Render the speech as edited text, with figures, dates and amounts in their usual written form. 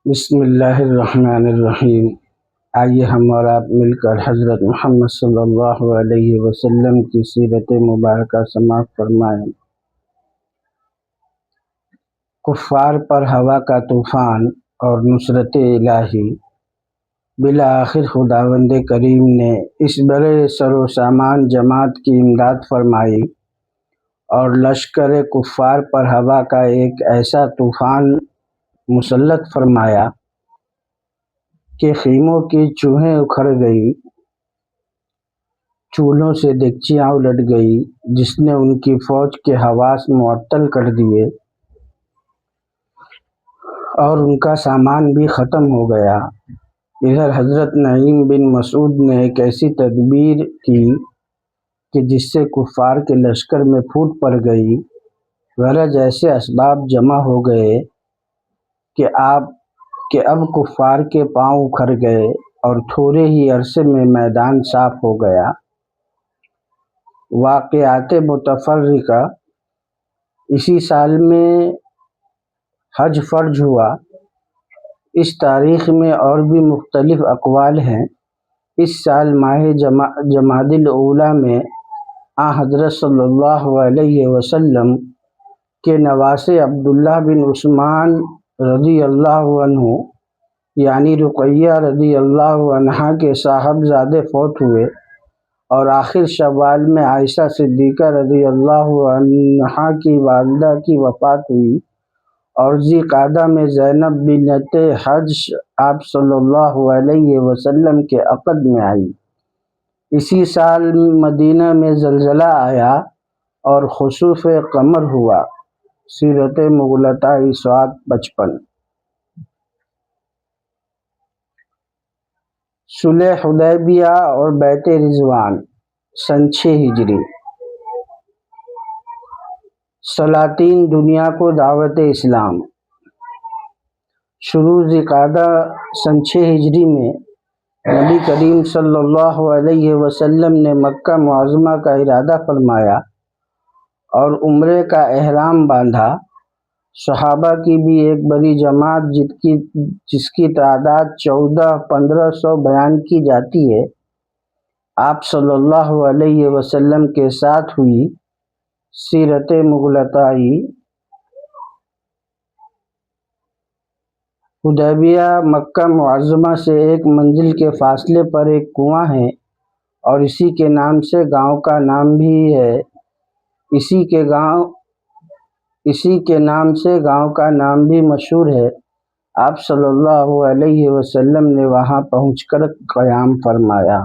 بسم اللہ الرحمن الرحیم۔ آئیے ہم اور آپ مل کر حضرت محمد صلی اللہ علیہ وسلم کی سیرت مبارکہ سماعت فرمائیں۔ کفار پر ہوا کا طوفان اور نصرت الہی۔ بالآخر خداوند کریم نے اس بڑے سر و سامان جماعت کی امداد فرمائی اور لشکر کفار پر ہوا کا ایک ایسا طوفان مسلط فرمایا کہ خیموں کی چوہیں اکھڑ گئی، چولہوں سے دیگچیاں الٹ گئی، جس نے ان کی فوج کے حواس معطل کر دیے اور ان کا سامان بھی ختم ہو گیا۔ ادھر حضرت نعیم بن مسعود نے ایک ایسی تدبیر کی کہ جس سے کفار کے لشکر میں پھوٹ پڑ گئی۔ غرض ایسے اسباب جمع ہو گئے کہ اب کفار کے پاؤں اکھڑ گئے اور تھوڑے ہی عرصے میں میدان صاف ہو گیا۔ واقعات متفرقہ۔ اسی سال میں حج فرض ہوا۔ اس تاریخ میں اور بھی مختلف اقوال ہیں۔ اس سال ماہ جمادی الاولیٰ میں حضرت صلی اللہ علیہ وسلم کے نواسے عبداللہ بن عثمان رضی اللہ عنہ یعنی رقیہ رضی اللہ عنہا کے صاحبزادے فوت ہوئے، اور آخر شوال میں عائشہ صدیقہ رضی اللہ عنہا کی والدہ کی وفات ہوئی، اور ذی قعدہ میں زینب بنت جحش آپ صلی اللہ علیہ وسلم کے عقد میں آئی۔ اسی سال مدینہ میں زلزلہ آیا اور خسوف قمر ہوا۔ سیرت مغلطہ صفحہ 55۔ صلح حدیبیہ اور بیعت رضوان سن 6 ہجری۔ سلاطین دنیا کو دعوت اسلام۔ شروع ذی قعدہ سن 6 ہجری میں نبی کریم صلی اللہ علیہ وسلم نے مکہ معظمہ کا ارادہ فرمایا اور عمرے کا احرام باندھا۔ صحابہ کی بھی ایک بڑی جماعت جس کی تعداد 1400-1500 بیان کی جاتی ہے، آپ صلی اللہ علیہ وسلم کے ساتھ ہوئی۔ سیرت مغلطہ۔ حدیبیہ مکہ معظمہ سے 1 منزل کے فاصلے پر ایک کنواں ہے اور اسی کے نام سے گاؤں کا نام بھی ہے۔ اسی کے نام سے گاؤں کا نام بھی مشہور ہے۔ آپ صلی اللہ علیہ وسلم نے وہاں پہنچ کر قیام فرمایا۔